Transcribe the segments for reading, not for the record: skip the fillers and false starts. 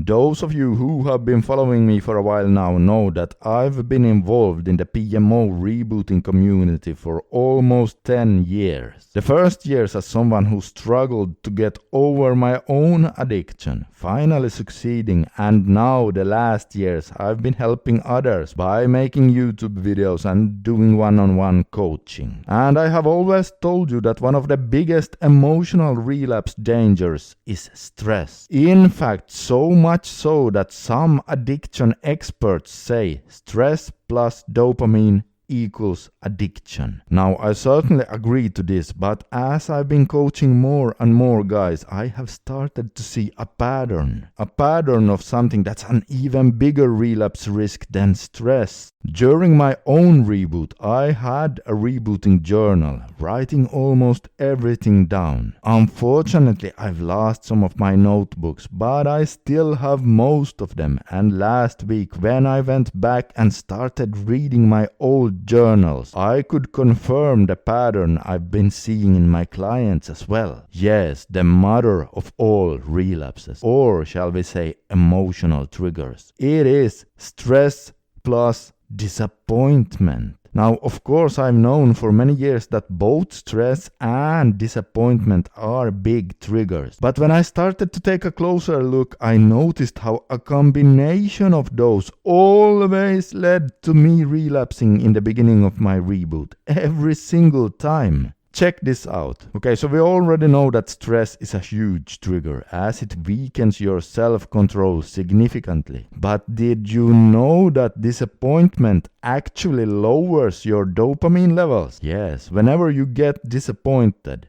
Those of you who have been following me for a while now know that I've been involved in the PMO rebooting community for almost 10 years. The first years as someone who struggled to get over my own addiction, finally succeeding, and now the last years I've been helping others by making YouTube videos and doing one-on-one coaching. And I have always told you that one of the biggest emotional relapse dangers is stress. In fact, so much so that some addiction experts say stress plus dopamine equals addiction. Now, I certainly agree to this, but as I've been coaching more and more guys, I have started to see a pattern of something that's an even bigger relapse risk than stress. During my own reboot, I had a rebooting journal, writing almost everything down. Unfortunately, I've lost some of my notebooks, but I still have most of them, and last week when I went back and started reading my old journals, I could confirm the pattern I've been seeing in my clients as well. Yes, the mother of all relapses, or shall we say emotional triggers. It is stress plus disappointment. Now, of course, I've known for many years that both stress and disappointment are big triggers. But when I started to take a closer look, I noticed how a combination of those always led to me relapsing in the beginning of my reboot, every single time. Check this out. Okay, so we already know that stress is a huge trigger as it weakens your self-control significantly. But did you know that disappointment actually lowers your dopamine levels? Yes, whenever you get disappointed,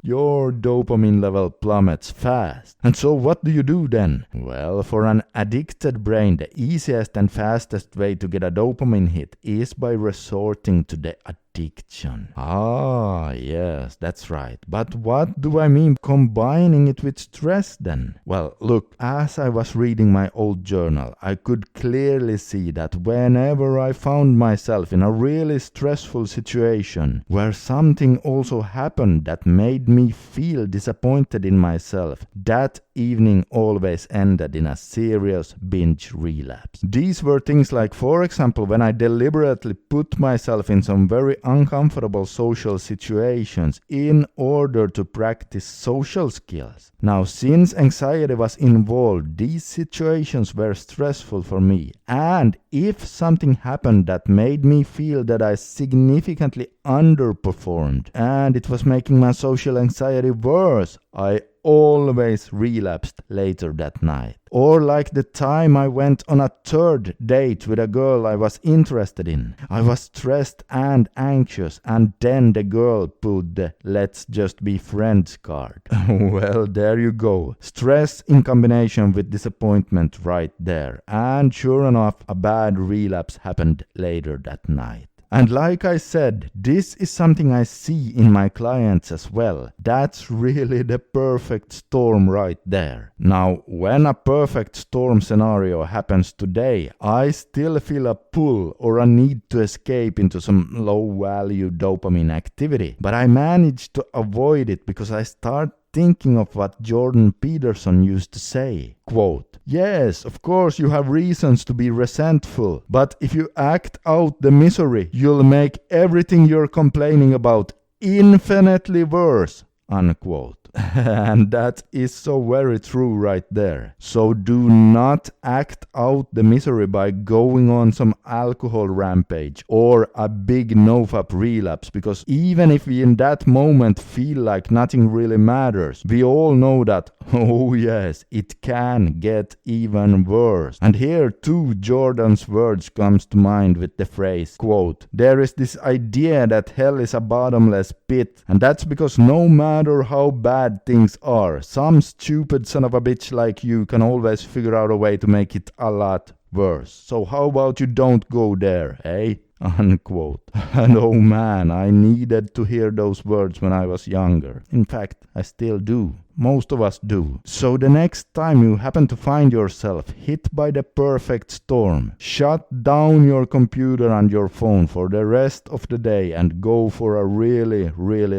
your dopamine level plummets fast. And so what do you do then? Well, for an addicted brain, the easiest and fastest way to get a dopamine hit is by resorting to the addiction. Ah, yes, that's right. But what do I mean combining it with stress then? Well, look, as I was reading my old journal, I could clearly see that whenever I found myself in a really stressful situation where something also happened that made me feel disappointed in myself, that evening always ended in a serious binge relapse. These were things like, for example, when I deliberately put myself in some very uncomfortable social situations in order to practice social skills. Now, since anxiety was involved, these situations were stressful for me, and if something happened that made me feel that I significantly underperformed and it was making my social anxiety worse, I always relapsed later that night. Or like the time I went on a third date with a girl I was interested in. I was stressed and anxious, and then the girl pulled the "let's just be friends" card. Well, there you go. Stress in combination with disappointment right there. And sure enough, a bad relapse happened later that night. And like I said, this is something I see in my clients as well. That's really the perfect storm right there. Now, when a perfect storm scenario happens today, I still feel a pull or a need to escape into some low-value dopamine activity. But I manage to avoid it because I start thinking of what Jordan Peterson used to say. Quote, "Yes, of course you have reasons to be resentful, but if you act out the misery, you'll make everything you're complaining about infinitely worse." Unquote. And that is so very true right there. So do not act out the misery by going on some alcohol rampage or a big NoFap relapse, because even if we in that moment feel like nothing really matters, we all know that, oh yes, it can get even worse. And here too Jordan's words comes to mind with the phrase, quote, "There is this idea that hell is a bottomless pit, and that's because no matter how bad things are, some stupid son of a bitch like you can always figure out a way to make it a lot worse. So how about you don't go there, eh?" Unquote. And oh man, I needed to hear those words when I was younger. In fact, I still do. Most of us do. So the next time you happen to find yourself hit by the perfect storm, shut down your computer and your phone for the rest of the day and go for a really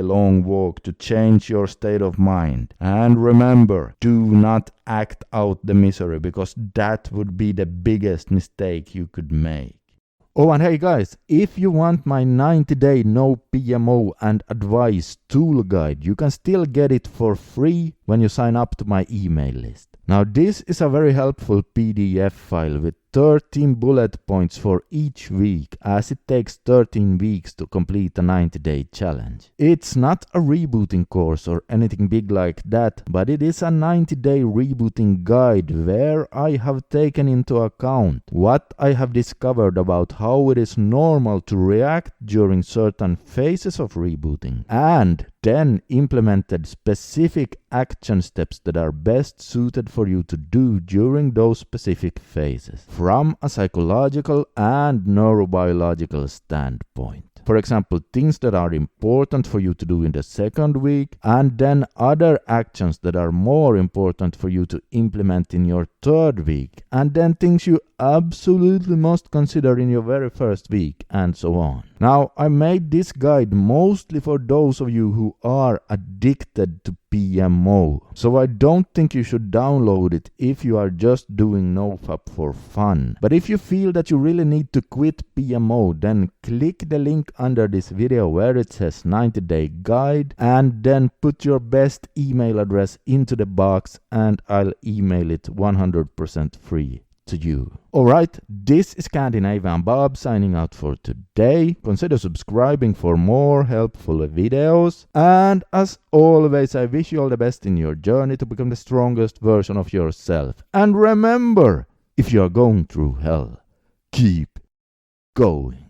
long walk to change your state of mind. And remember, do not act out the misery, because that would be the biggest mistake you could make. Oh, and hey guys, if you want my 90-day no PMO and advice tool guide, you can still get it for free when you sign up to my email list. Now, this is a very helpful PDF file with 13 bullet points for each week, as it takes 13 weeks to complete a 90-day challenge. It's not a rebooting course or anything big like that, but it is a 90-day rebooting guide where I have taken into account what I have discovered about how it is normal to react during certain phases of rebooting, and then implemented specific action steps that are best suited for you to do during those specific phases, from a psychological and neurobiological standpoint. For example, things that are important for you to do in the second week, and then other actions that are more important for you to implement in your third week, and then things you absolutely must consider in your very first week, and so on. Now, I made this guide mostly for those of you who are addicted to PMO, so I don't think you should download it if you are just doing NoFap for fun. But if you feel that you really need to quit PMO, then click the link under this video where it says 90-day guide, and then put your best email address into the box and I'll email it 100% free to you. Alright, this is Scandinavian Bob signing out for today. Consider subscribing for more helpful videos, and as always, I wish you all the best in your journey to become the strongest version of yourself. And remember, if you are going through hell, keep going.